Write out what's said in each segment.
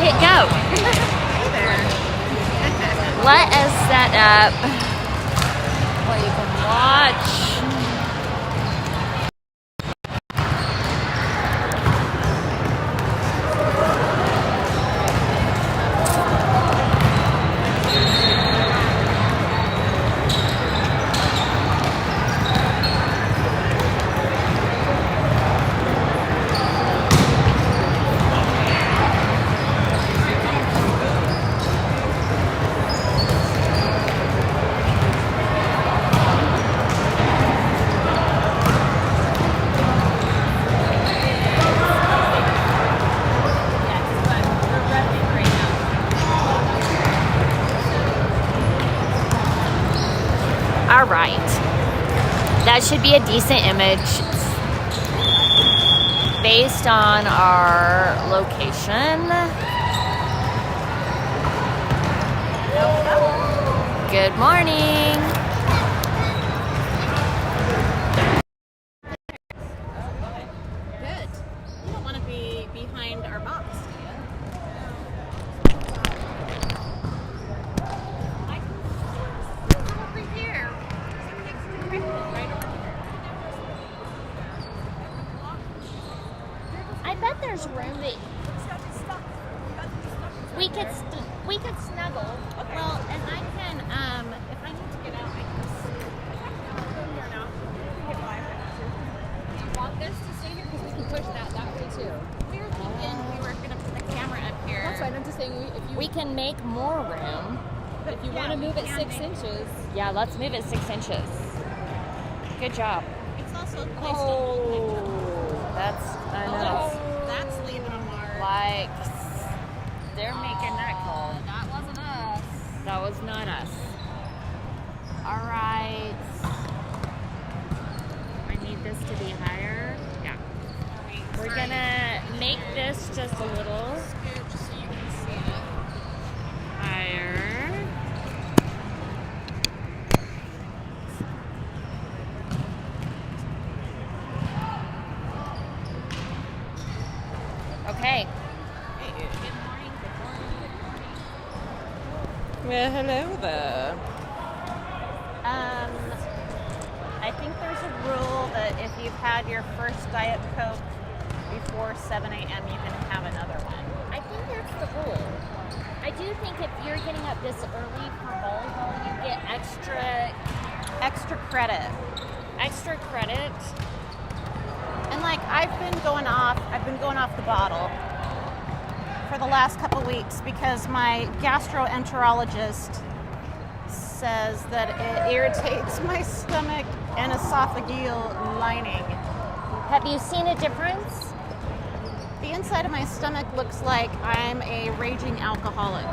hit go. Hey there. Let us set up what you can watch. All right, that should be a decent image based on our location. Good morning. Good. You don't want to be behind our box, do you? Over here. Next to the right over here. I bet there's room that we could snuggle. Okay. Well, and I can, if I need to get out, I can just here now. Do you want this to stay here? Because we can push that way too. We were thinking we were going to put the camera up here. That's fine. I'm just saying We can make more room. if you want to move it 6 inches. Yeah, let's move it 6 inches. Good job. It's also placed on That's, I know. That's leaving a mark. Like, they're making that call. That wasn't us. That was not us. All right. I need this to be higher. Yeah. We're gonna make this just a little Scoot so you can see it. higher. Okay. Good morning. Well, hello there. I think there's a rule that if you've had your first Diet Coke before 7 a.m., you can have another one. I think that's the rule. I do think if you're getting up this early for volleyball, you get Extra credit. extra credit. And like I've been going off the bottle for the last couple weeks because my gastroenterologist says that it irritates my stomach and esophageal lining. Have you seen a difference? The inside of my stomach looks like I'm a raging alcoholic.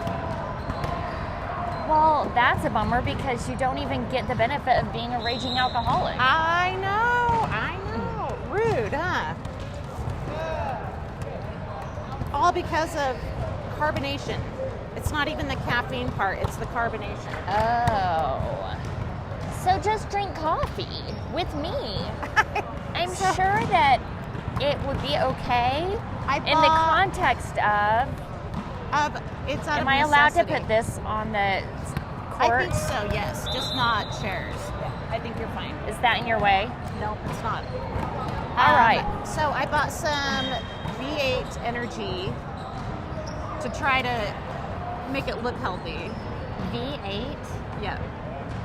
Well, that's a bummer because you don't even get the benefit of being a raging alcoholic. I know. Rude, huh? All because of carbonation. It's not even the caffeine part, it's the carbonation. Oh. So just drink coffee with me. I'm sure that it would be okay in the context of, it's out am of I allowed to necessity. put this on the I court? think so, yes. Just not chairs. I think you're fine. Is that in your way? Nope, it's not. All right. So I bought some V8 Energy to try to make it look healthy. V8? Yeah.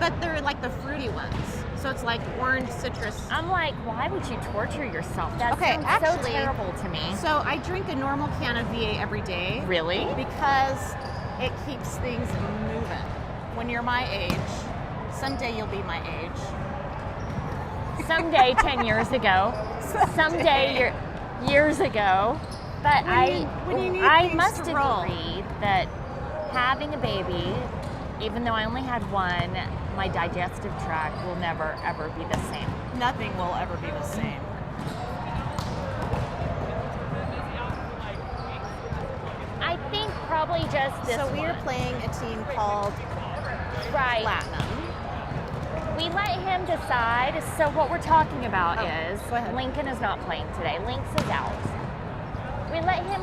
But they're like the fruity ones. So it's like orange citrus. I'm like, why would you torture yourself? That Okay, sounds actually- so terrible to me. So I drink a normal can of V8 every day. Really? Because it keeps things moving. When you're my age, someday you'll be my age. Someday, 10 years ago. Someday, years ago. But when you need I things must to roll. agree that having a baby, even though I only had one, my digestive tract will never, ever be the same. Nothing will ever be the same. I think probably just this So we are one. playing a team called Right. Platinum. We let him decide. So what we're talking about Oh, is go ahead. Lincoln is not playing today. Lynx is out. We let him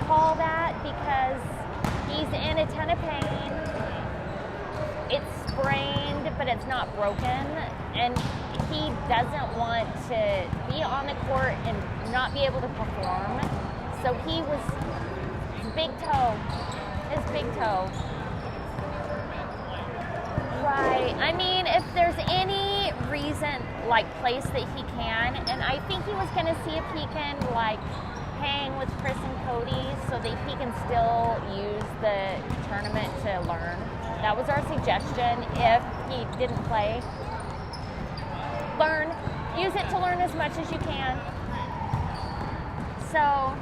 call that because he's in a ton of pain. It's sprained, but it's not broken. And he doesn't want to be on the court and not be able to perform. So he was, his big toe. Right. I mean, if there's any reason, like, place that he can, and I think he was going to see if he can, like, hang with Chris and Cody so that he can still use the tournament to learn. That was our suggestion if he didn't play. Learn. Use it to learn as much as you can. So,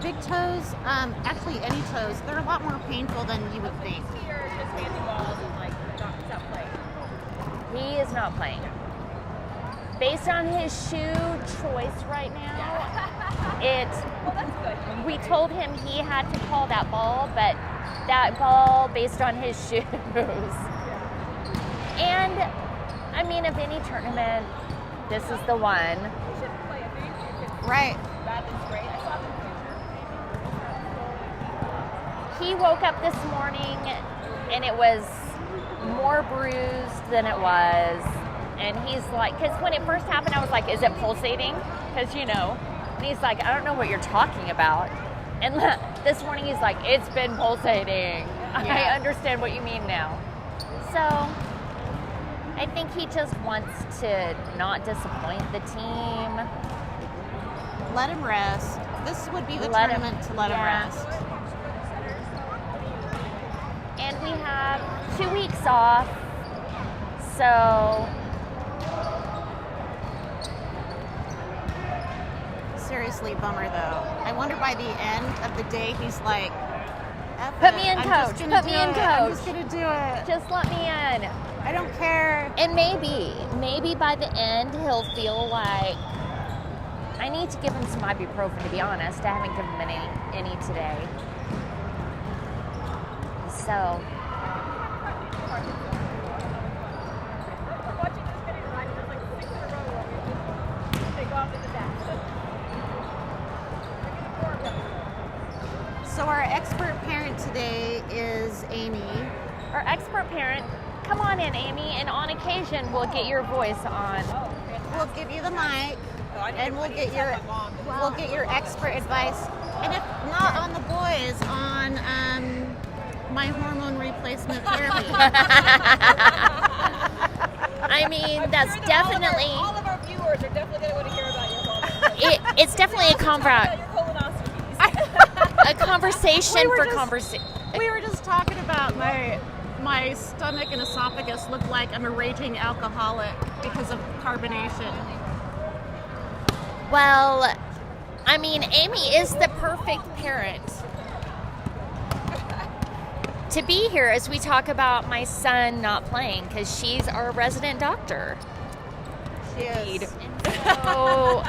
Big toes, actually any toes, they're a lot more painful than you would think. he is not playing. Based on his shoe choice right now, we told him he had to call that ball, but that ball based on his shoes. And I mean, if any tournament, this is the one. Right. He woke up this morning and it was more bruised than it was. And he's like, because when it first happened, I was like, is it pulsating? Because, you know. And he's like, I don't know what you're talking about. And this morning he's like, it's been pulsating. Yeah. I understand what you mean now. So I think he just wants to not disappoint the team. Let him rest. This would be the Let him- tournament to let him yeah. rest. And we have 2 weeks off. So Seriously, bummer though. I wonder by the end of the day he's like, F Put it. me in, I'm coach. just gonna Put me do in, it. I'm coach. just gonna do it. just let me in. I don't care. And maybe by the end he'll feel like I need to give him some ibuprofen, to be honest. I haven't given him any today. So So our expert parent today is Amy. our expert parent, come on in, Amy, and on occasion we'll get your voice on. We'll give you the mic, and we'll get your expert advice. And if not on the boys, on my hormone replacement therapy. I mean, that's definitely All of our viewers are definitely going to want to hear about your hormones. it's definitely a Your colonoscopies. conversation We were for just- conversation. We were just talking about my stomach and esophagus look like I'm a raging alcoholic because of carbonation. Well, I mean, Amy is the perfect parent to be here as we talk about my son not playing because she's our resident doctor. She is. So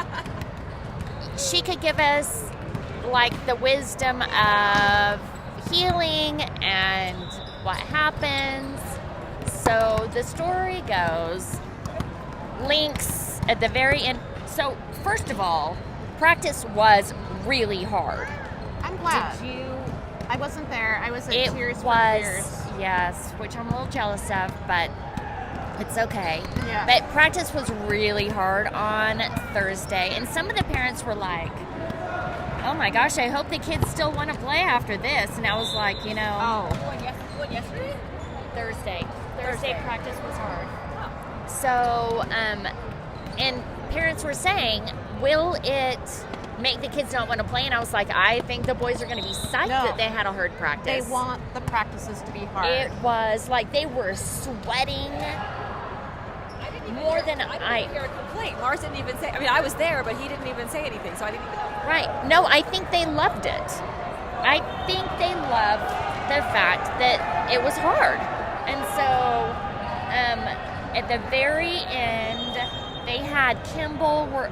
she could give us like the wisdom of healing and what happens. So the story goes, Lynx at the very end. So first of all, practice was really hard. I'm glad. Did you? I wasn't there. I was at It Tears for was, Fears. yes, which I'm a little jealous of, but it's okay. Yeah. But practice was really hard on Thursday, and some of the parents were like, oh my gosh, I hope the kids still want to play after this. And I was like, you know, What, yesterday? Thursday practice was hard. So, and parents were saying, will it make the kids not want to play? And I was like, I think the boys are going to be psyched No. that they had a hard practice. They want the practices to be hard. It was like they were sweating more than I didn't hear a complaint. Mars didn't even say. I mean, I was there, but he didn't even say anything, so I didn't even know. Right. No, I think they loved it. I think they loved the fact that it was hard. And so at the very end, they had Kimball were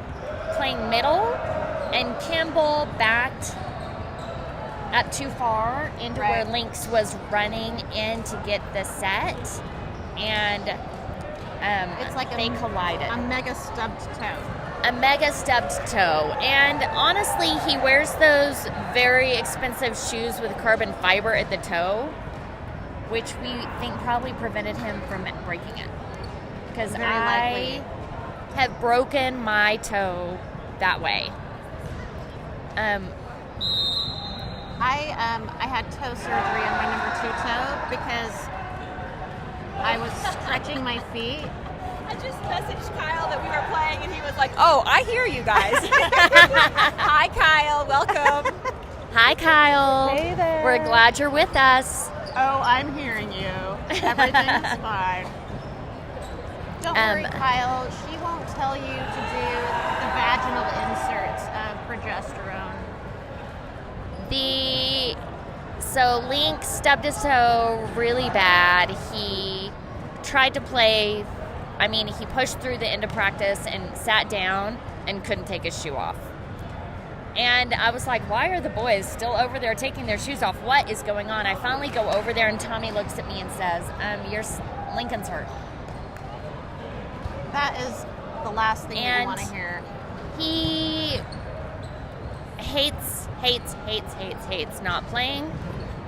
playing middle, and Kimball backed up too far into where Right. Lynx was running in to get the set. And It's like they collided. a mega stubbed toe. a mega stubbed toe. And honestly, he wears those very expensive shoes with carbon fiber at the toe, which we think probably prevented him from breaking it. Because Very I likely. have broken my toe that way. I had toe surgery on my number 2 toe because I was stretching my feet. I just messaged Kyle that we were playing, and he was like, "Oh, I hear you guys." Hi, Kyle. Welcome. Hi, Kyle. Hey there. We're glad you're with us. Oh, I'm hearing you. Everything's fine. Don't worry, Kyle. She won't tell you to do the vaginal inserts of progesterone. So Link stubbed his toe really bad. He tried to play. I mean, he pushed through the end of practice and sat down and couldn't take his shoe off. And I was like, why are the boys still over there taking their shoes off? What is going on? I finally go over there, and Tommy looks at me and says, Lincoln's hurt. That is the last thing you And want to hear. He hates not playing.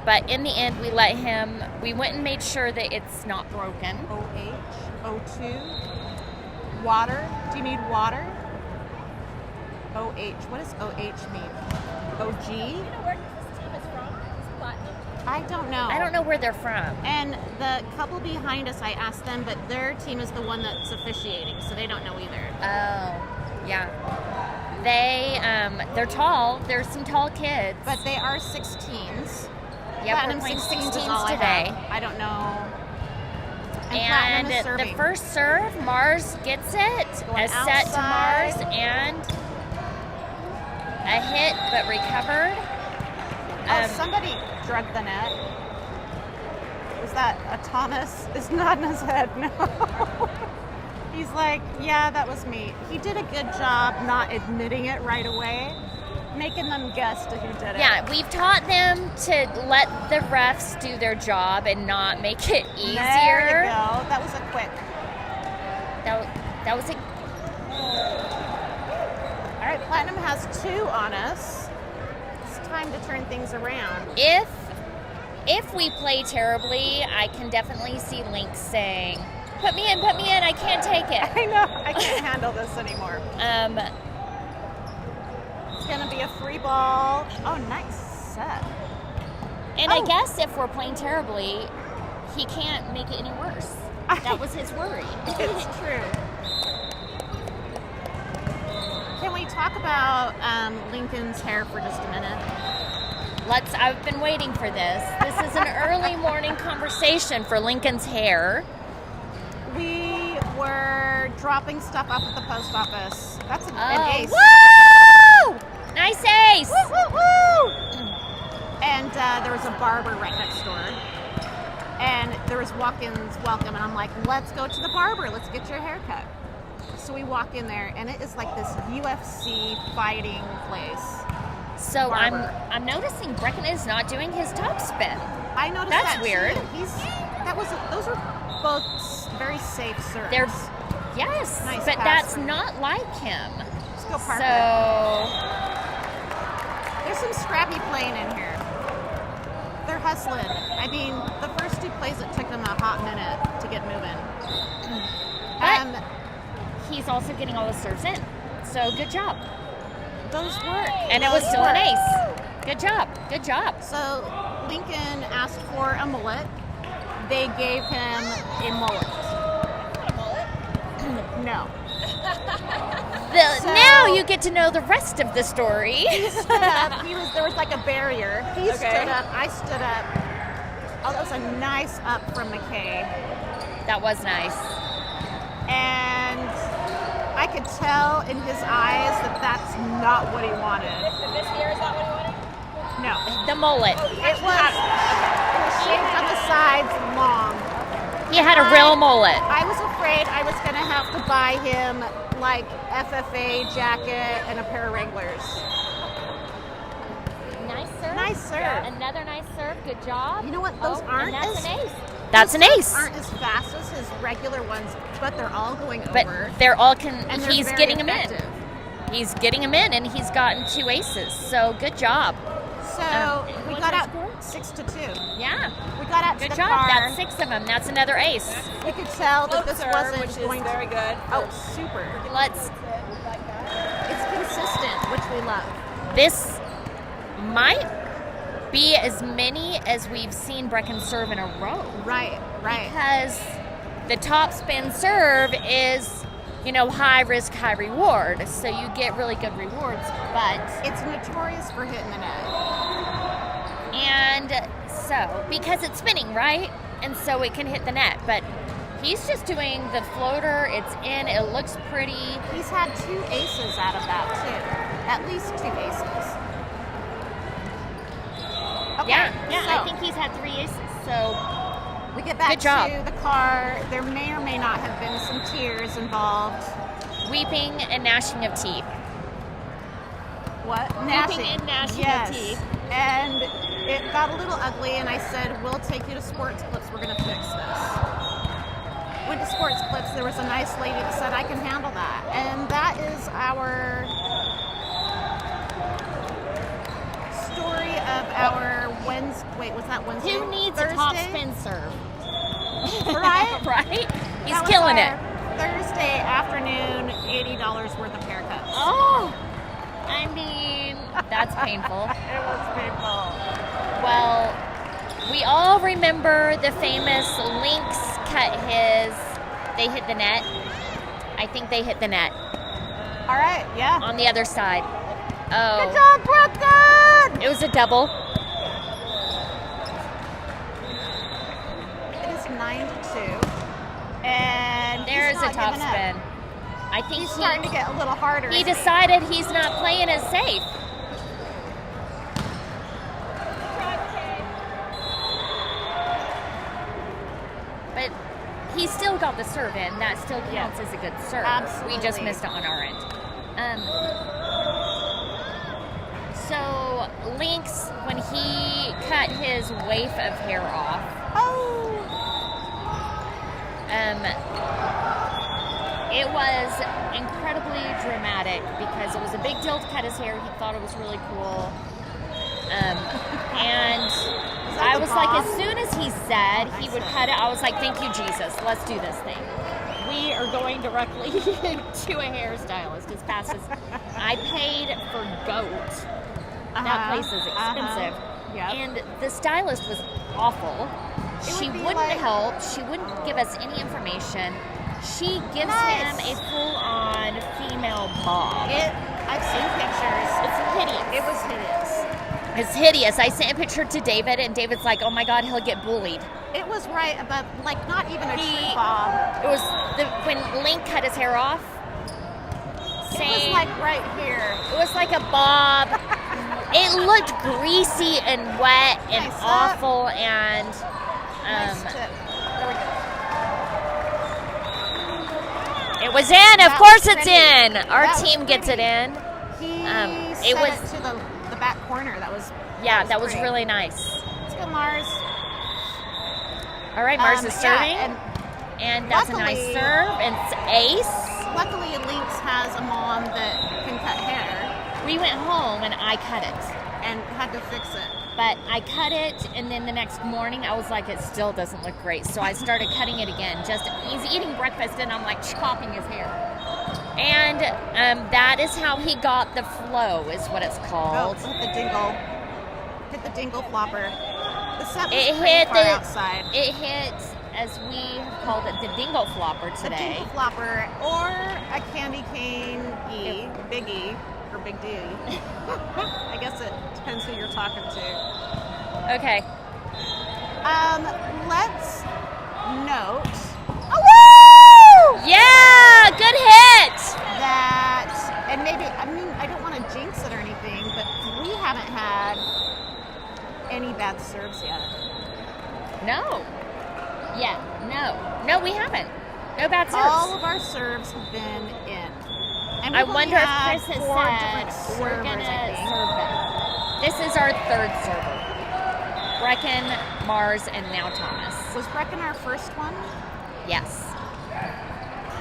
But in the end, we let him, we went and made sure that it's not broken. OH, O2, water. Do you need water? OH. What does OH mean? OG? You know where this team is from? Is it Platinum? I don't know. I don't know where they're from. And the couple behind us, I asked them, but their team is the one that's officiating, so they don't know either. Oh, yeah. They're tall. There's some tall kids. But they are 16s. Yeah, we're Platinum playing 16s is 16s all I today. have. I don't know. And Platinum is the serving. first serve, Mars gets it. Going A set to outside. Mars and a hit, but recovered. Somebody drugged the net. Was that a Thomas? It's not in his head, no. He's like, yeah, that was me. He did a good job not admitting it right away, making them guess to who did it. Yeah, we've taught them to let the refs do their job and not make it easier. There you go. That was a quick. That was a All right, Platinum has 2 on us. It's time to turn things around. If we play terribly, I can definitely see Link saying, put me in, I can't take it. I know. I can't handle this anymore. It's going to be a free ball. Oh, nice set. And I guess if we're playing terribly, he can't make it any worse. That was his worry. It's true. Can we talk about Lincoln's hair for just a minute? I've been waiting for this. This is an early morning conversation for Lincoln's hair. We were dropping stuff off at the post office. That's an ace. Woo! Nice ace! Woo, woo, woo! And there was a barber right next door. And there was walk-ins welcome. And I'm like, let's go to the barber. Let's get your hair cut. So we walk in there, and it is like this UFC fighting place. So Barber. I'm noticing Brecken is not doing his top spin. I noticed That's that weird. too. Those were both very safe serves. Yes, Nice but pass that's from not like him. Let's go Parker. So There's some scrappy playing in here. They're hustling. I mean, the first 2 plays, it took them a hot minute to get moving. But he's also getting all the serves in. So good job. Those work. And it was Those still an work. ace. Good job. Good job. So Lincoln asked for a mullet. They gave him a mullet. A mullet? No. So- Now you get to know the rest of the story. He stood up. There was like a barrier. He Okay. stood up. I stood up. Oh, that was a nice up from McKay. That was nice. And I could tell in his eyes that that's not what he wanted. This year is not what he wanted? No. The mullet. It was shaved on the sides long. He had a real mullet. I was afraid I was going to have to buy him like FFA jacket and a pair of Wranglers. Nice serve. Nice serve. Another nice serve. Good job. You know what? Those aren't and that's as an ace. That's an ace. aren't as fast as his regular ones, but they're all going But over. they're all and they're he's very getting them effective. in. he's getting them in, and he's gotten 2 aces. So good job. So we what's got our out score? 6-2. Yeah, We got out to good the job. car. That's 6 of them. That's another ace. We could tell that Float this serve, wasn't which going is to. very good. Oh, super. Let's. It's consistent, which we love. This might be as many as we've seen Brecken serve in a row. Right. Because the top spin serve is, high risk, high reward. So you get really good rewards, but It's notorious for hitting the net. and so because it's spinning, right? And so it can hit the net, but he's just doing the floater. It's in. It looks pretty. He's had 2 aces out of that too. At least 2 aces. Okay, Yeah. so I think he's had 3 aces. So we get back Good job. to the car. There may or may not have been some tears involved. weeping and gnashing of teeth. What? and gnashing of yes. teeth. And it got a little ugly, and I said, we'll take you to Sports Clips. We're going to fix this. Went to Sports Clips. There was a nice lady that said, I can handle that. And that is our story of our Wednesday. Wait, was that Wednesday? Who needs Thursday? a top spin serve? Right? Right? He's That was killing our it. Thursday afternoon, $80 worth of haircuts. Oh, I mean, that's painful. It was painful. Well, we all remember the famous Lynx cut his. They hit the net. I think they hit the net All right, yeah. on the other side. Oh, Good job, Brooklyn! it was a double. It is 9-2. And There's he's a not top giving up. spin. I think He's starting to get a little harder. he isn't decided he's not playing as safe. But he still got the serve in. That still counts as a good serve. We just Absolutely. missed it on our end. So Lynx, when he cut his waif of hair off, Oh, it was incredibly dramatic because it was a big deal to cut his hair. He thought it was really cool. And that I the was like, bomb? as soon as he said he would cut it, I was like, thank you, Jesus. Let's do this thing. We are going directly to a hairstylist as fast as I paid for GOAT. That place is expensive. Yep. And the stylist was awful. It She would be wouldn't like- help. She wouldn't give us any information. She gives Nice. him a full-on female bob. I've seen pictures. It's hideous. It was hideous. It's hideous. I sent a picture to David, and David's like, "Oh my God, he'll get bullied." It was right above, like, not even a He- tree bob. It was when Link cut his hair off. It was Same. like right here. It was like a bob. It looked greasy and wet and Nice up. awful, and Nice tip. There we go. it was in. Of That course, was it's pretty. in. Our That was team gets it pretty. in. He It set was- it to the back corner. Yeah, that was pretty. really nice. Let's go, Mars. All right, Mars is Yeah, serving, and and that's a nice luckily- serve. And it's ace. luckily, Lynx has a mom that can cut hair We went home and I cut it. and had to fix it. But I cut it, and then the next morning I was like, it still doesn't look great. So I started cutting it again. He's eating breakfast, and I'm like chopping his hair. And that is how he got the flow, is what it's Oh, called. hit the dingle. Hit the dingle flopper. The set was It pretty hit far the- outside. It hit, as we have called it, the dingle flopper The today. dingle flopper or a candy cane E, big E, or big D. I guess it depends who you're talking to. Okay. Let's note Yeah, good hit. that, and maybe, I mean, I don't want to jinx it or anything, but we haven't had any bad serves yet. No. Yeah, no, we haven't. No bad serves. All of our serves have been in. And I we've wonder only if had Chris has 4 different said we're servers, gonna I think. serve them. This is our third server. Brecken, Mars, and now Thomas. Was Brecken our first one? Yes.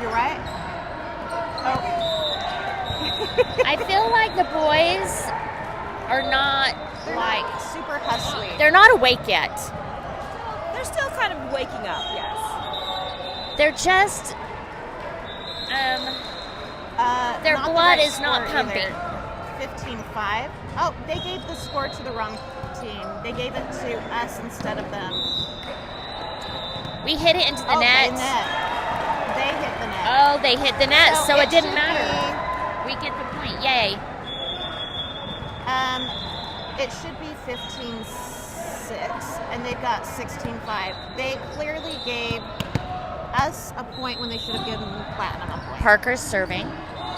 You're right. Oh. I feel like the boys are not They're like not super hustly. they're not awake yet. They're still kind of waking up, yes. They're just their Not the blood right is not score pumping. either. 15-5. Oh, they gave the score to the wrong team. They gave it to us instead of them. We hit it into the Oh, net. the net. They hit the net. Oh, they hit the net, so it didn't should matter. We get the point. Yay. It should be 15-6, and they've got 16-5. They clearly gave us a point when they should have given Platinum a point. Parker's serving,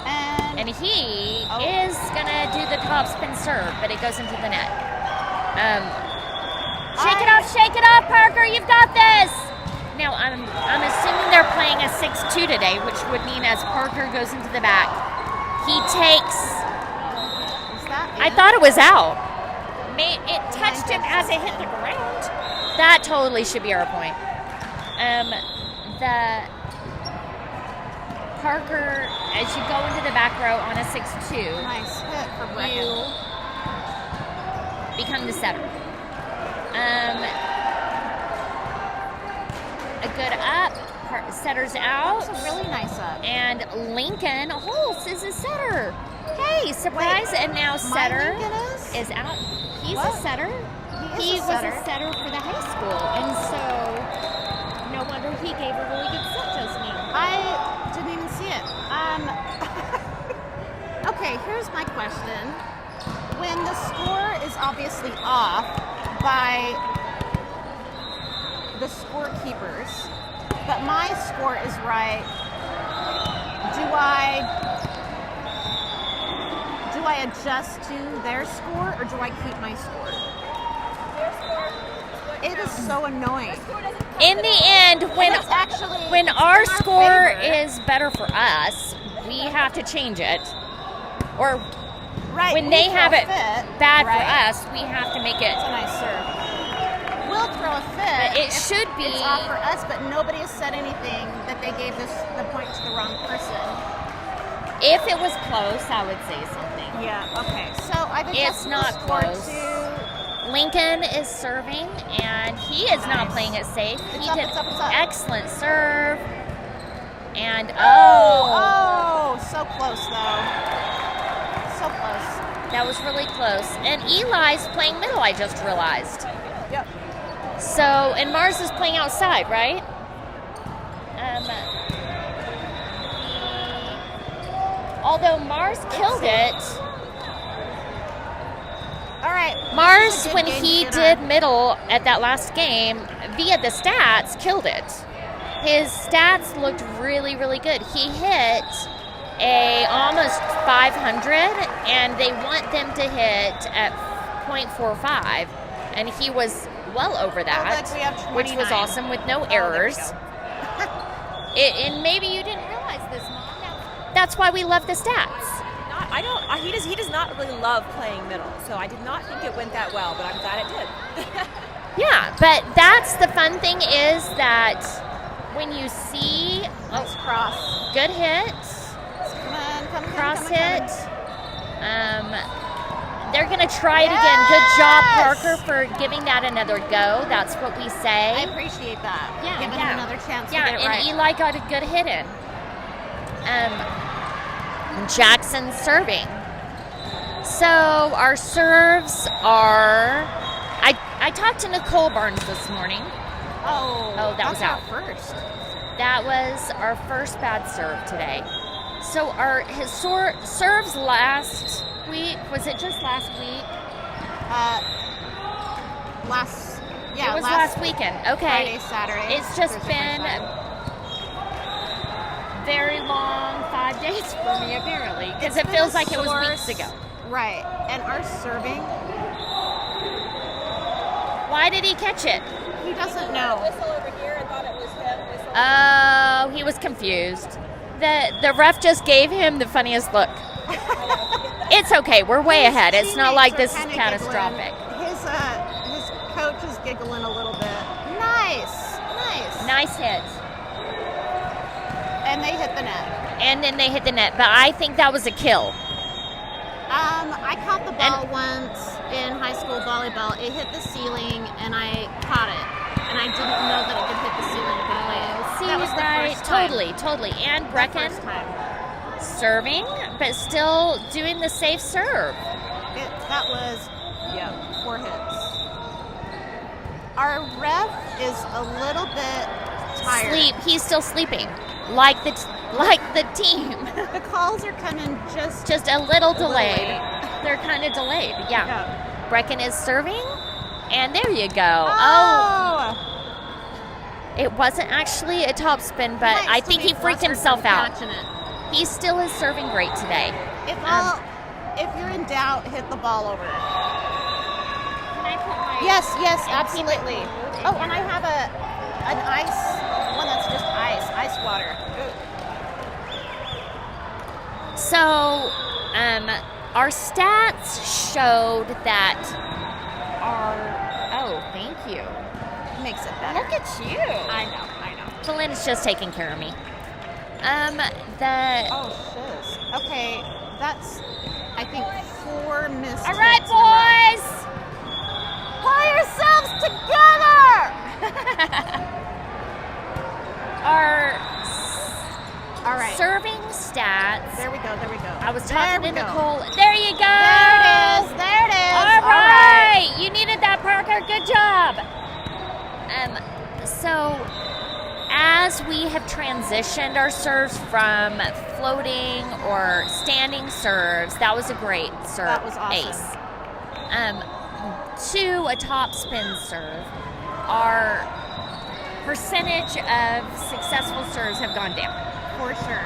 And and he Oh. is gonna do the top spin serve, but it goes into the net. Shake it off, Parker. You've got this. Now I'm assuming they're playing a 6-2 today, which would mean as Parker goes into the back, he takes. is that I in? thought it was out. It touched him as it hit the ground. That totally should be our point. The Parker, as you go into the back row on a 6-2, Nice hit for Brecken. you become the setter. A good up, setter's out. That was a really nice up. And Lincoln Holtz is a setter. Hey, surprise! Wait, and now setter Lincoln is? out. He's What? a setter. He is a was setter. a setter for the high school, and so no wonder he gave a really good set just now. I didn't even see it. Okay, here's my question. When the score is obviously off by the scorekeepers, but my score is right, do I adjust to their score or do I keep my score? Their score is what It is so annoying. Their score doesn't come In with the it. end, when It's actually when it's our in score favor. is better for us, we have to change it. Or right, when we they throw have a it fit, bad right? for us, we have to make it. It's a nice serve. We'll throw a fit. But it if should be- It's off for us, but nobody has said anything that they gave the point to the wrong person. If it was close, I would say something. Yeah. Okay. So I've It's adjusted not the score close. to. Lincoln is serving, and he is not Nice. playing it safe. It's He up, did it's up, it's up. excellent serve. And Oh, so close though. So close. that was really close. And Eli's playing middle, I just realized. Yep. So, and Mars is playing outside, right? Although Mars killed it, All right. Mars, This is a good when game he dinner. did middle at that last game, via the stats, killed it. His stats looked really, really good. He hit a almost 500, and they want them to hit at .45, and he was well over that, look, we have which was 29. awesome with no Oh, there we errors. go. And maybe you didn't realize this, Mom. That's why we love the stats. I don't. He does not really love playing middle, so I did not think it went that well, but I'm glad it did. Yeah, but that's the fun thing is that when you see Nice cross. good hit, Come on, come on, cross come on, come on. hit, they're going to try it again. Good job, Yes! Parker, for giving that another go. That's what we I say. appreciate that. Yeah, Giving yeah. him another chance Yeah, to get it and right. Eli got a good hit in. Jackson serving. So our serves are. I talked to Nicole Barnes this morning. Oh, that that's was our out. first. That was our first bad serve today. So his serves last week. Was it just last week? Yeah, it was last weekend. Okay. Friday, Saturday. It's just Thursday, been Friday. very long 5 days for me apparently because It's it been feels a like it was sore weeks ago. Right, and our serving, Why did he catch it? he doesn't know. Whistle over here and thought it was him. Whistle. Oh, he was confused. The ref just gave him the funniest look. It's okay. We're way His ahead. It's not teammates like are this is kinda catastrophic. giggling. His coach is giggling a little bit. Nice. Nice hit. And they hit the net. And then they hit the net. But I think that was a kill. I caught the ball once in high school volleyball. It hit the ceiling, and I caught it. And I didn't know that it could hit the ceiling and could play it. See, that was the right? first time. Totally. And The Brecken first time. serving, but still doing the safe serve. That was, 4 hits. Our ref is a little bit tired. He's still sleeping, like the team. The calls are coming Just a little delayed. late. They're kind of delayed. Yeah. Yeah. Brecken is serving, and there you go. Oh! It wasn't actually a topspin, but Might I still think be he freaked flustered himself from out. catching it. He still is serving great today. If you're in doubt, hit the ball over. Can I put my Yes, and keep it absolutely. cold? Oh, and I have an one that's just ice water. So, our stats showed that thank you. Makes it better. Look at you. I know. Belinda's just taking care of me. Oh, shiz. Okay, that's, I think, 4 missed All right, hits in a row. boys. Pull yourselves together. All right. Serving stats. There we go. I was There talking we to go. Nicole. There you go. There it is. All right. You needed that, Parker. Good job. So as we have transitioned our serves from floating or standing serves, that was a great serve. That was awesome. Ace. To a top spin serve, our percentage of successful serves have gone down. For sure.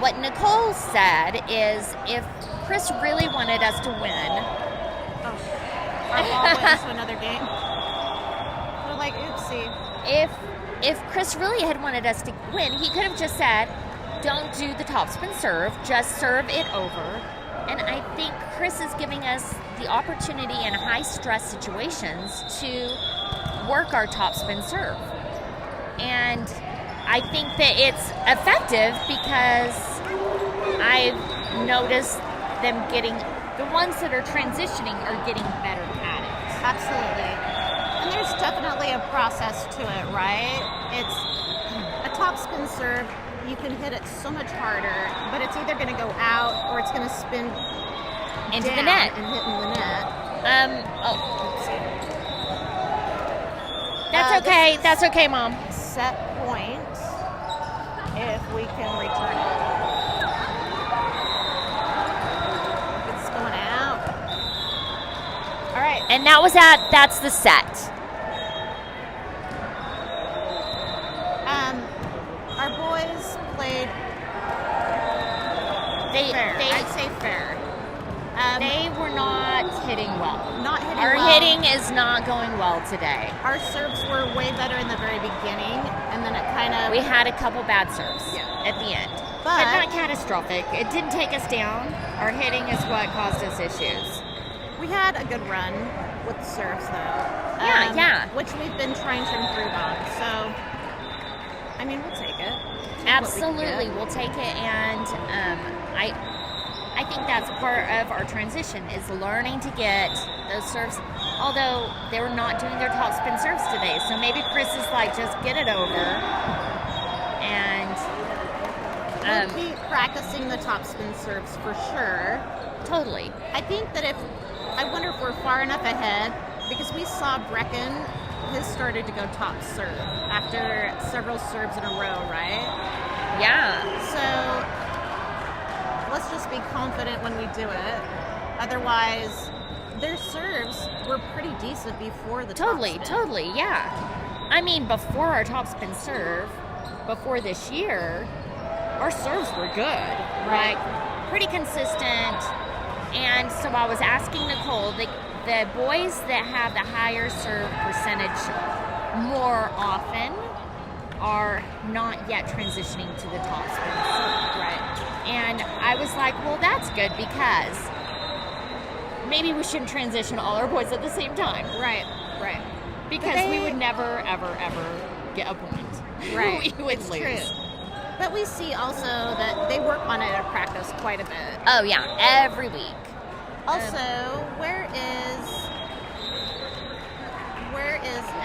What Nicole said is if Chris really wanted us to win, Our ball went into another game. We're like, oopsie. if Chris really had wanted us to win, he could have just said, don't do the topspin serve, just serve it over. And I think Chris is giving us the opportunity in high stress situations to work our topspin serve. And I think that it's effective because I've noticed them the ones that are transitioning are getting better at it. Absolutely. And there's definitely a process to it, right? It's a top spin serve. You can hit it so much harder, but it's either going to go out or it's going to spin Into the down net. and hit in the net. That's okay. this is- That's okay, Mom. Set point if we can return it. It's going out. All right. And that's the set. Our boys played fair. I'd say fair. They were not hitting well. Not hitting Our well. hitting is not going well today. Our serves were way better in the very beginning, and then it kind of... We had a couple bad serves Yeah. at the end. But- not catastrophic. It didn't take us down. Our hitting is what caused us issues. We had a good run with serves, though. Yeah. Which we've been trying to improve on. So, I mean, we'll take it. Take what we can Absolutely, get. we'll take it, and I think that's part of our transition is learning to get those serves. Although they were not doing their top spin serves today, so maybe Chris is like, just get it over, and We'll keep practicing the top spin serves for sure. totally. I think that I wonder if we're far enough ahead because we saw Brecken has started to go top serve after several serves in a row, right? Yeah. So let's just be confident when we do it. Otherwise, their serves were pretty decent before the top spin. Totally, yeah. I mean, before our topspin serve, before this year, our serves were good, Right. like pretty consistent. And so I was asking Nicole, the boys that have the higher serve percentage more often are not yet transitioning to the topspin serve. Right. And I was like, well, that's good because maybe we shouldn't transition all our boys at the same time. Right. Because we would never, ever, ever get a point. Right. We would It's lose. true. But we see also that they work on it at practice quite a bit. Oh yeah, every week. Also, where is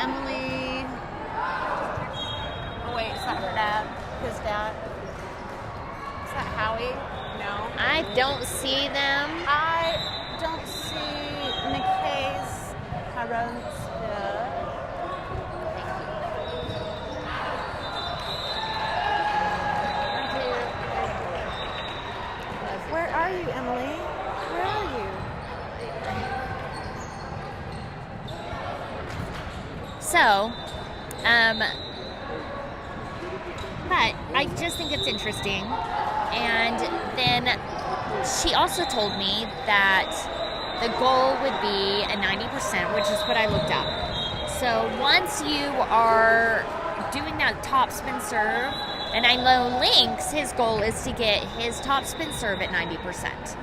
Emily? Oh wait, is that her dad? His dad? Is that Howie? No. I don't see them. I don't see McKay's parents here. Where are you, Emily? Where are you? So, but I just think it's interesting. And then she also told me that the goal would be a 90%, which is what I looked up. So once you are doing that top spin serve, and I know Lynx, his goal is to get his top spin serve at 90%.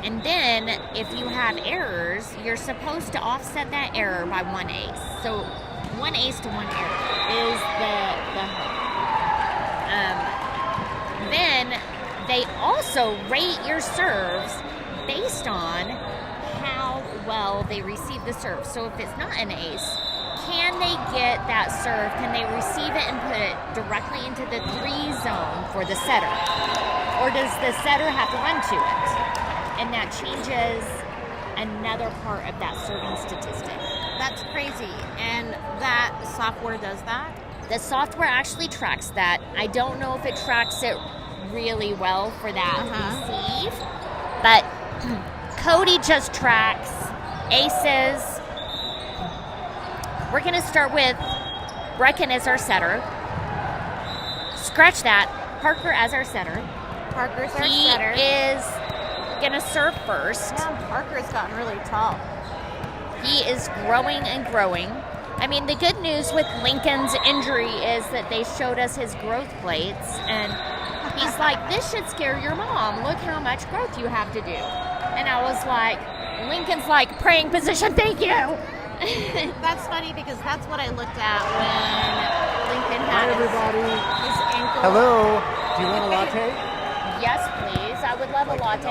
And then if you have errors, you're supposed to offset that error by 1 ace. So 1 ace to 1 error is the hope. Then they also rate your serves based on how well they receive the serve. So if it's not an ace, can they get that serve? Can they receive it and put it directly into the 3 zone for the setter? Or does the setter have to run to it? And that changes another part of that serving statistic. That's crazy. And that software does that? The software actually tracks that. I don't know if it tracks it really well for that receive, but Cody just tracks aces. We're going to start with Brecken as our setter. Scratch that. Parker as our setter. Parker's our He setter. is going to serve first. Yeah, Parker's gotten really tall. He is growing and growing. I mean, the good news with Lincoln's injury is that they showed us his growth plates, and he's like, this should scare your mom. Look how much growth you have to do. And I was like, Lincoln's like, praying position, thank you. That's funny because that's what I looked at when Lincoln Hi, had everybody. his ankle. Hello. Do you want a latte? Yes, please. I would love a latte.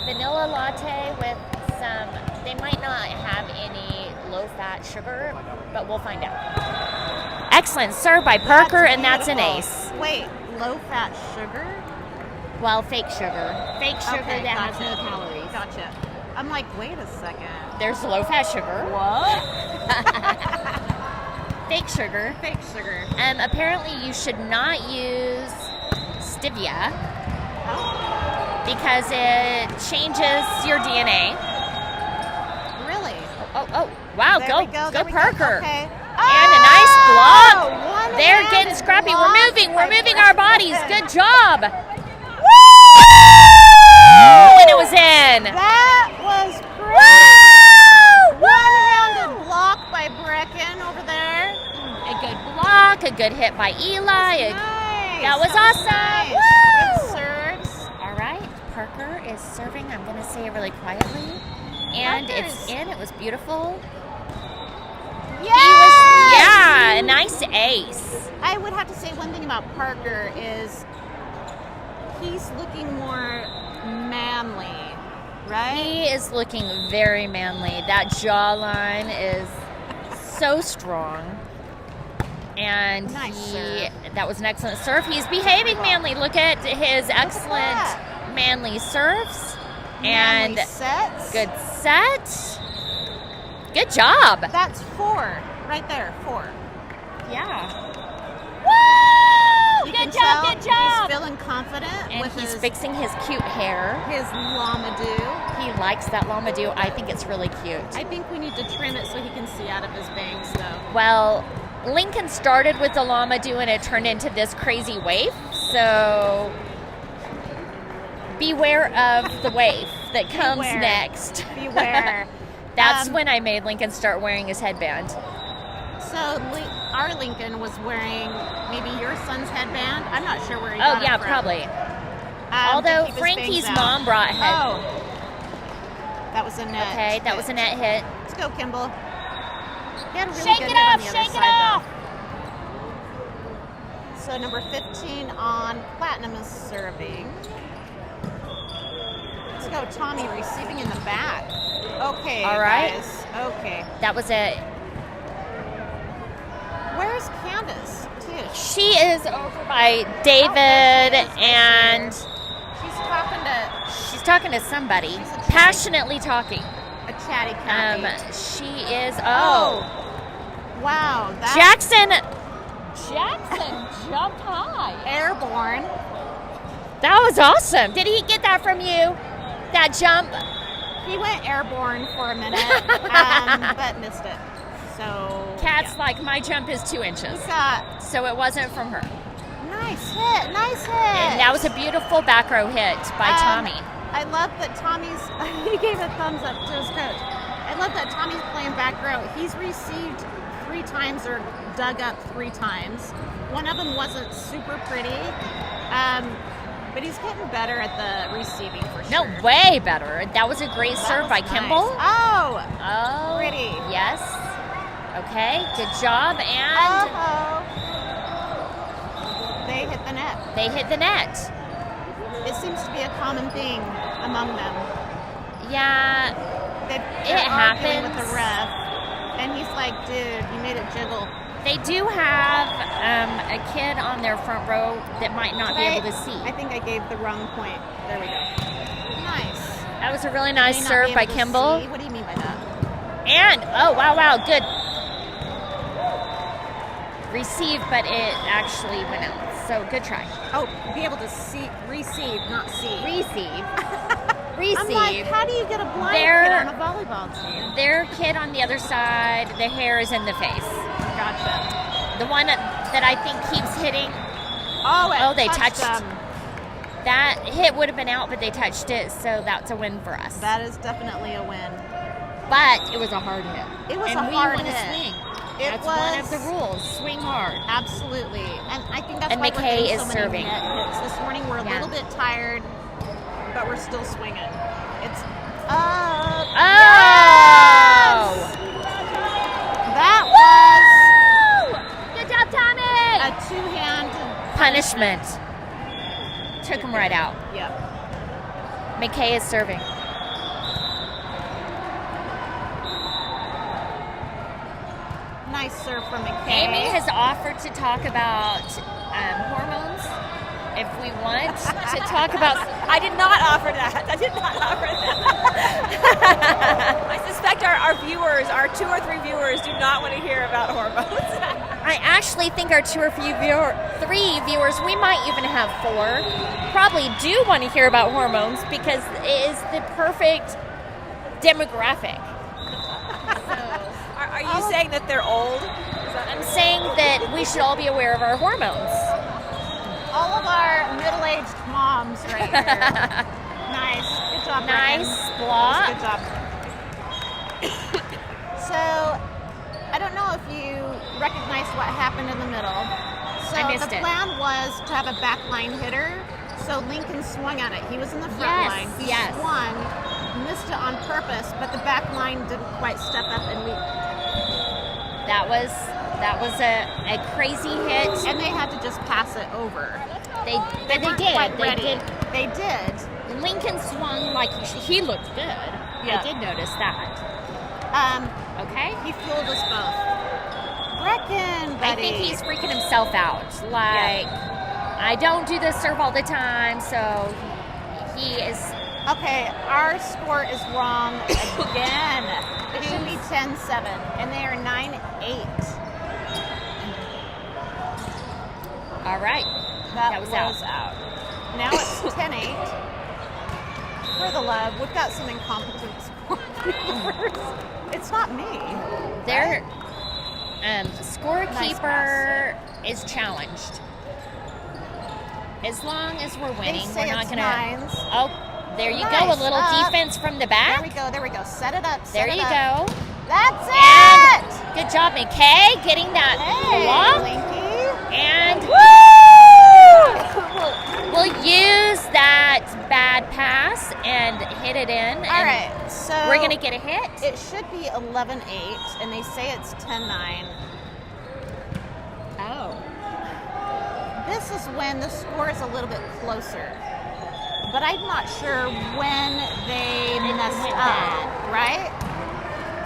Vanilla latte with some, they might not have any low-fat sugar, but we'll find out. Excellent. Served by Parker, and that's an ace. Wait, low-fat sugar? Well, fake sugar. Fake sugar Okay, that has gotcha. no calories. Gotcha. I'm like, wait a second. There's low-fat sugar. What? Fake sugar. Fake sugar. Apparently, you should not use stevia because it changes your DNA. Really? Oh, wow, There go we go. There we go. Parker. Okay. And a nice block. One They're handed getting scrappy. block We're by moving our bodies. Brecken. Good job. Woo! And it was in. That was great. Woo! One-handed block by Brecken over there. A good block, a good hit by Eli. Nice. That was awesome. Nice. Woo! Good serves. All right, Parker is serving. I'm going to say it really quietly. And it's Parker's- in. It was beautiful. Yes! He was, yeah, a nice ace. I would have to say one thing about Parker is he's looking more manly, right? He is looking very manly. That jawline is so strong. And Nice serve. that was an excellent serve. He's behaving manly. Look at his excellent that. manly serves. Manly And sets. good set. Good job. That's 4 right there. 4. Yeah. Woo! You can Good job, tell good job. He's feeling confident And with he's his fixing his cute hair. Lamadoo. He likes that Lamadoo. I think it's really cute. I think we need to trim it so he can see out of his bangs, though. Well, Lincoln started with the Lamadoo and it turned into this crazy waif. So beware of the waif that comes Beware. next. Beware. That's when I made Lincoln start wearing his headband. So our Lincoln was wearing maybe your son's headband. I'm not sure where he Oh, got yeah, it from. probably. To Although keep his Frankie's bangs out. mom brought head. Oh, that was a net. Okay, that was a net hit. Let's go, Kimball. He had a really Shake good it hit on off, the shake other it side, off. though. So number 15 on Platinum is serving. Let's go, Tommy, receiving in the back. Okay, All right. guys. Okay. That was it. Where's Candace? Tish. She is over by David, and She's talking to somebody, She's a passionately talking. a chatty Cathy. She is. Wow. That Jackson jumped high. airborne. That was awesome. Did he get that from you? That jump? He went airborne for a minute, but missed it. So Kat's like, my jump is 2 inches. he's got So it wasn't from her. nice hit. And that was a beautiful back row hit by Tommy. I love that Tommy's. He gave a thumbs up to his coach. I love that Tommy's playing back row. He's received 3 times or dug up 3 times. One of them wasn't super pretty, but he's getting better at the receiving for No, sure. way better. That was a great That serve was by nice. Kimball. Oh, Oh, pretty. Yes. Okay, good job. And they hit the net. they hit the net. It seems to be a common thing among them. Yeah, They're It arguing with happens. the ref, and he's like, "Dude, you made it jiggle." they do have a kid on their front row that might not be able to see. I think I gave the wrong point. There we go. Nice. That was a really May nice not serve be by able to Kimball. see. What do you mean by that? And, oh, wow, good. Receive, but it actually went out. So good try. Oh, be able to see, receive, not see. Receive. I'm like, how do you get a blind There- kid on a volleyball team? Their kid on the other side, the hair is in the face. Gotcha. The one that I think keeps hitting, Oh, they touched. them. that hit would have been out, but they touched it, so that's a win for us. That is definitely a win. But it was a hard hit. It was and a we hard want to hit. swing. It That's was one of the rules. Swing hard. Absolutely, and I think that's And why McKay we're getting is so many serving. net hits. This morning we're a Yeah. little bit tired, but we're still swinging. It's up. Oh! Yes! That Good job, Tommy! was a two-hand Punishment. Took him right out. Yep. McKay is serving. Nice serve from McKay. Amy has offered to talk about hormones. If we want to talk about, I did not offer that. I did not offer that. I suspect our viewers, our 2 or 3 viewers, do not want to hear about hormones. I actually think our 2 or 3 viewers, we might even have 4, probably do want to hear about hormones because it is the perfect demographic. Are you saying that they're old? I'm saying that we should all be aware of our hormones. All of our middle-aged moms right here. Nice. Good job, Nice Brecken. block. Good job. So, I don't know if you recognized what happened in the middle. So I missed the it. plan was to have a backline hitter. So Lincoln swung at it. He was in the front Yes, line. He yes. swung, missed it on purpose, but the back line didn't quite step up and meet. That was a crazy hit. And they had to just pass it over. They weren't did. quite They ready. did. They did. Lincoln swung like he looked good. Yeah. I did notice that. Okay. He fooled us both. Brecken, buddy. I think he's freaking himself out. Like, I don't do this serve all the time, so he is. Okay, our score is wrong again. It should be 10-7, and they are 9-8. All right. That was out. Now it's 10-8. For the love, we've got some incompetent scorekeepers. It's not me. Their scorekeeper is challenged. As long as we're winning, They say we're not it's gonna. nines. Oh, there you go. Nice. A little Up. defense from the back. There we go. Set it up. There set it you up. go. That's And it! good job, McKay, getting that Hey, block. Linky. And we'll use that bad pass and hit it in. All and right, so we're gonna get a hit. It should be 11-8, and they say it's 10-9. Oh. this is when the score is a little bit closer. But I'm not sure when they messed went up, bad. right?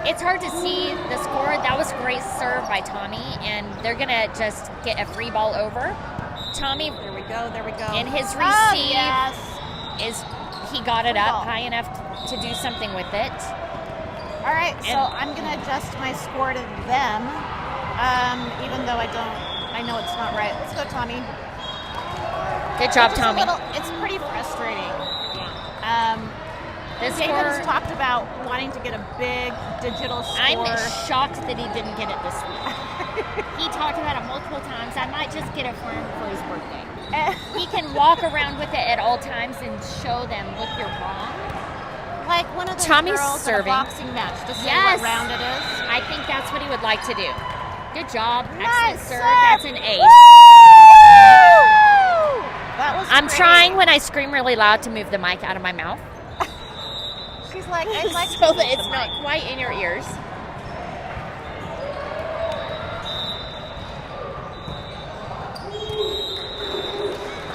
It's hard to see the score. That was a great serve by Tommy, and they're going to just get a free ball over. Tommy, There we go. in his Oh, receive, yes. he got it Free up ball. high enough to do something with it. All right, so And- I'm going to adjust my score to them, even though I know it's not right. Let's go, Tommy. Good job, Just a Tommy. it's pretty frustrating. This David's score, talked about wanting to get a big digital score. I'm shocked that he didn't get it this week. He talked about it multiple times. I might just get it for him for his birthday. He can walk around with it at all times and show them, look, you're wrong. Like one of those Tommy's girls serving. at a boxing match to say Yes. what round it is. I think that's what he would like to do. Good job. Nice Excellent serve. serve. That's an ace. Woo! That was I'm pretty. trying when I scream really loud to move the mic out of my mouth She's like, I'd like so to that use it's the not mic. quite in your ears.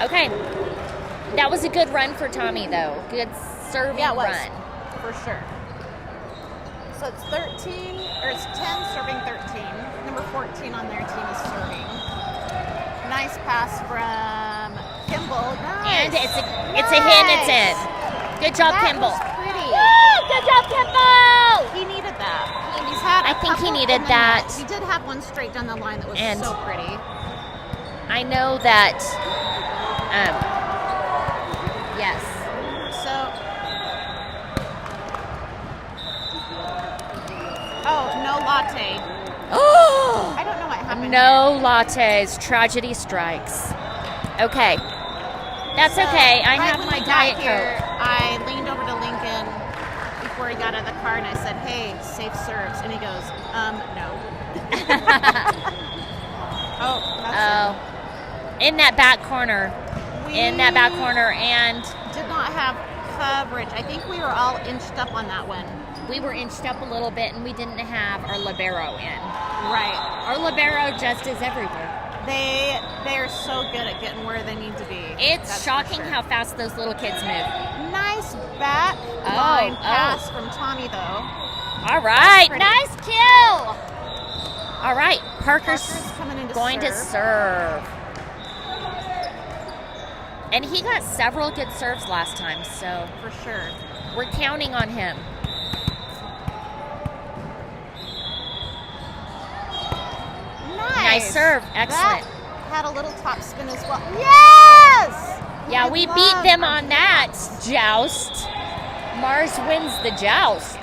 Okay. That was a good run for Tommy, though. Good serving Yeah, it was. run. For sure. So it's 13, or it's 10 serving 13. Number 14 on their team is serving. Nice pass from Kimball. Nice. And it's a hit and it's in. Good job, That Kimball. was pretty. Good job, Kimball! He needed that. He's had a I think he couple needed in the that. net. He did have one straight down the line that was And- so pretty. I know that, yes. So, oh, no latte. Oh! I don't know what happened. No lattes. Tragedy strikes. Okay. That's here. So, okay. I right have when my we got Diet here, Coke. I leaned over to Lincoln before he got out of the car and I said, "Hey, safe serves." And he goes, "No." Oh, that's In that back corner. it. In that back corner. And Did not have coverage. I think we were all inched up on that one. we were inched up a little bit and we didn't have our libero in. Right. Our libero just is everywhere. They are so good at getting where they need to be. It's That's for shocking sure. how fast those little kids move. Nice back Oh, line oh. pass from Tommy though. All right. pretty. Nice kill. All right. Parker's Parker's coming in to going to serve. serve. And he got several good serves last time, so For sure. we're counting on him. Nice serve. Excellent. That had a little top spin as well. Yes! Yeah, I we beat love them our on that joust. Mars wins the joust.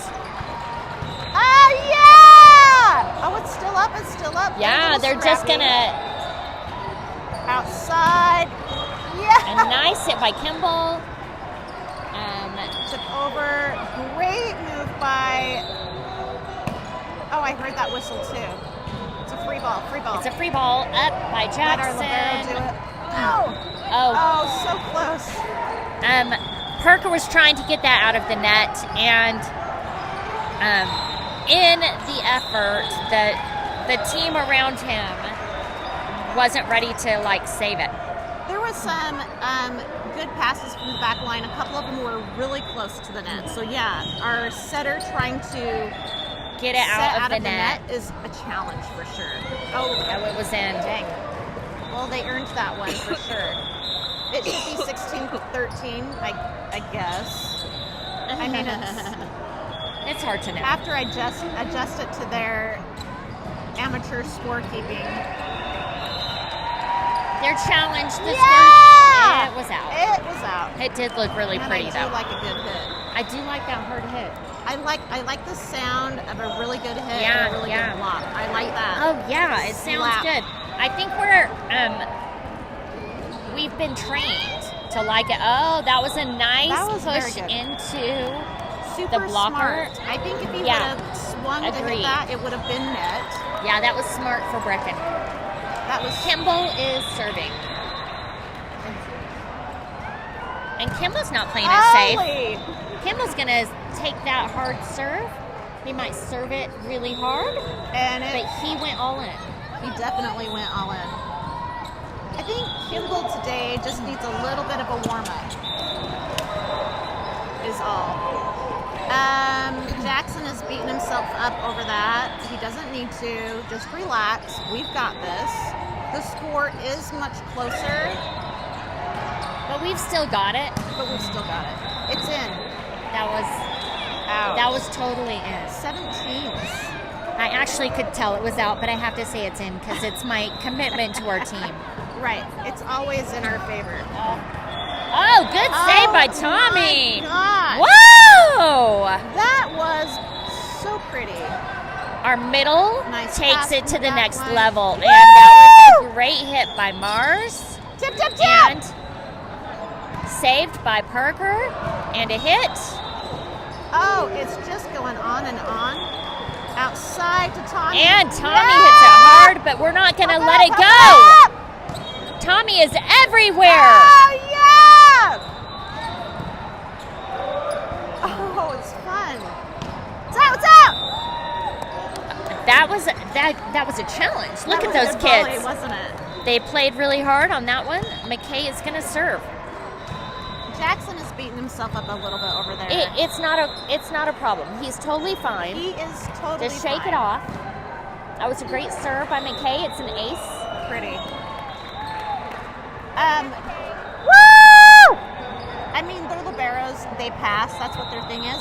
Oh, yeah! Oh, it's still up. It's still up. Yeah, little they're just scrappy. gonna. Outside. A Yeah! nice hit by Kimball. Took over. Great move by. Oh, I heard that whistle too. It's a free ball. Free ball. It's a free ball up by Let our libero do Jackson. it. Oh! Oh, Oh, so close. Parker was trying to get that out of the net, and in the effort, the team around him wasn't ready to like save it. There was some good passes from the back line. A couple of them were really close to the net. So yeah, our setter trying to Get it set out of the net. is a challenge for sure. Oh, Oh, it was in. dang. Well, they earned that one for sure. It should be 16-13, I guess. I mean, it's, It's hard to know. after I adjust it to their amateur scorekeeping. Their challenge, the Yeah! score, it was out. It was out. It did look really And pretty, I do though. like a good hit. I do like that hard hit. I like the sound of a really good hit Yeah, and a really yeah. good block. I like that. Oh yeah, it sounds Slap. good. I think we've been trained to like it. Oh, that was a nice That was very push good. into Super the blocker. smart. I think if he Yeah. would have swung to Agreed. hit that, it would have been net. Yeah, that was smart for Brecken. That was Kimball is serving. And Kimball's not playing it safe. Holy! Kimball's gonna take that hard serve. He might serve it really hard, And but he went all in. he definitely went all in. I think Kimball today just needs a little bit of a warm-up, is all. Jackson has beaten himself up over that. He doesn't need to. Just relax. We've got this. The score is much closer, But we've still got it. but we've still got it. It's in. That was totally in. 17th. I actually could tell it was out, but I have to say it's in because it's my commitment to our team. Right. It's always in our favor. Oh, good save by Tommy. My God. Whoa! That was so pretty. Our middle Nice takes pass it to from the that next one. level. And that was a great hit by Mars. Tip, tip, tip. And saved by Parker. And a hit. Oh, it's just going on and on. Outside to Tommy. And Tommy hits it hard, but we're not going to let it go. Tommy is everywhere. Oh, yeah! Oh, it's fun. It's out, it's out! That was a challenge. Look That at was a those good volley, kids. wasn't it? They played really hard on that one. McKay is going to serve. Jackson has beaten himself up a little bit over there. It's not a problem. He's totally fine. He is totally Just shake fine. it off. That was a great serve by McKay. It's an ace. Pretty. Woo! I mean, they're liberos. They pass. That's what their thing is.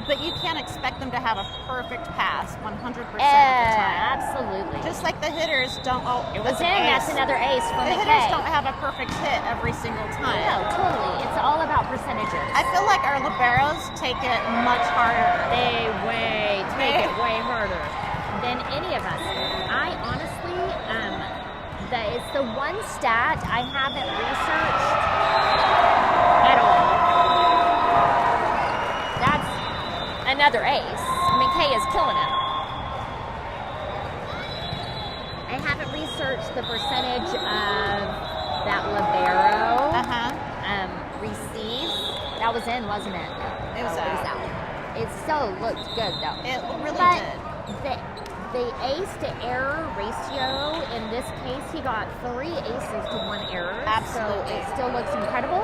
But you can't expect them to have a perfect pass 100% of the time. Absolutely. Just like the hitters don't. Oh, it was that's in. an That's ace. another ace for The McKay. hitters don't have a perfect hit every single time. No, totally. It's all about percentages. I feel like our liberos take it much harder. They take it way harder than any of us. I honestly, it's the one stat I haven't researched at all. That's another ace. McKay is killing it. I haven't researched the percentage of that libero receives. That was in, wasn't it? It was out. It still looked good though. It really But did. the ace to error ratio, in this case, he got 3 aces to 1 error. Absolutely. So it still looks incredible.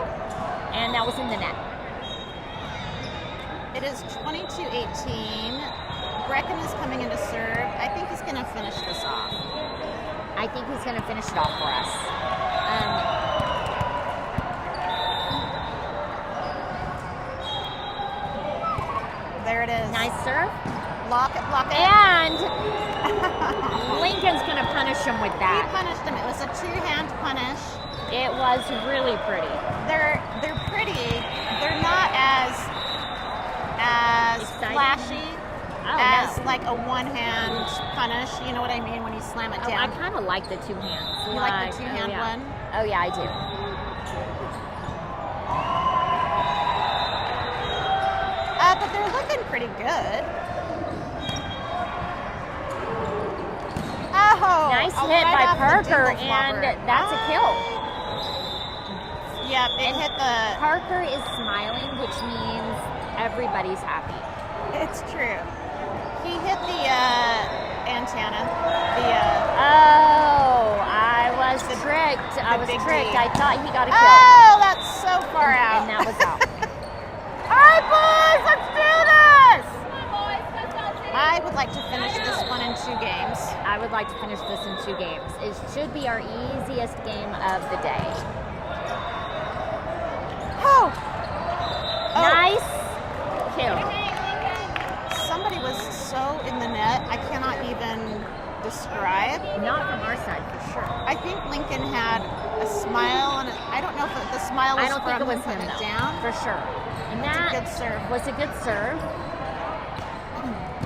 And that was in the net. It is 22-18. Brecken is coming in to serve. I think he's going to finish this off. I think he's going to finish it off for us. There it is. Nice serve. Block it, block it. And Lincoln's going to punish him with He that. punished him. It was a 2-hand punish. It was really pretty. They're pretty. They're not as Exciting? flashy Oh, as no. like a 1-hand punish. You know what I mean when you slam it Oh, I down. kind of like the 2 hands. You like the 2-hand one? Oh, yeah, I do. But they're looking pretty good. Oh, Nice oh, hit right by off the Parker, dingle and flopper. that's a kill. Yep, it And hit the. Parker is smiling, which means everybody's happy. It's true. He hit the antenna. Oh, I was tricked. I was big tricked. D. I thought he got a kill. Oh, that's so far out. And that was out. All right, boys, let's do this. I would like to finish this one in 2 games. I would like to finish this in 2 games. It should be our easiest game of the day. Oh. Nice kill. Somebody was so in the net, I cannot even describe. Not from our side, for sure. I think Lincoln had a smile, and I don't know if the smile was I don't think from it was him him, putting it though, down. for sure. And that Good serve. was a good serve.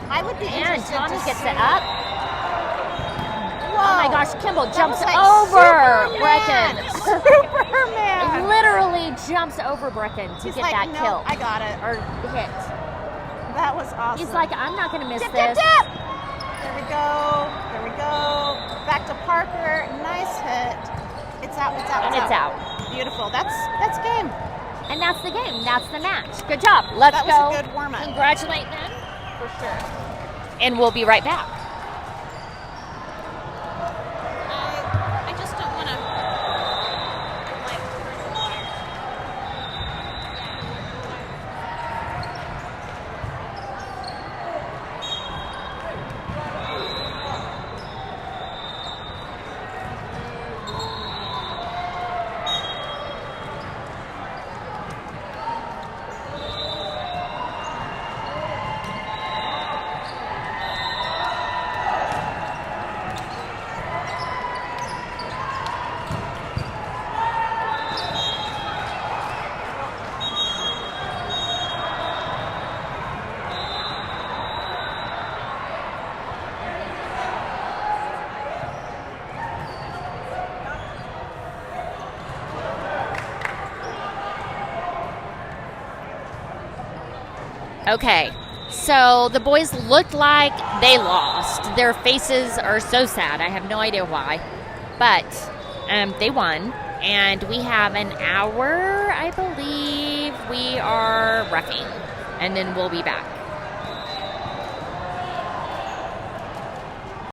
I would be And interested Tommy to gets see. it up. Whoa. Oh my gosh, Kimball jumps was like over Superman. Brecken. Superman. Literally jumps over Brecken to He's get like, that no, kill. I got it. Or hit. That was awesome. He's like, I'm not going to miss Dip, this. dip, dip. There we go. There we go. Back to Parker. Nice hit. It's out. It's out. And it's out. Beautiful. That's game. And that's the game. That's the match. Good job. Let's That go. was a good warm-up. Congratulate them. For sure. And we'll be right back. I just don't want to Okay, so the boys looked like they lost. Their faces are so sad. I have no idea why. But they won. And we have an hour, I believe, we are roughing. And then we'll be back.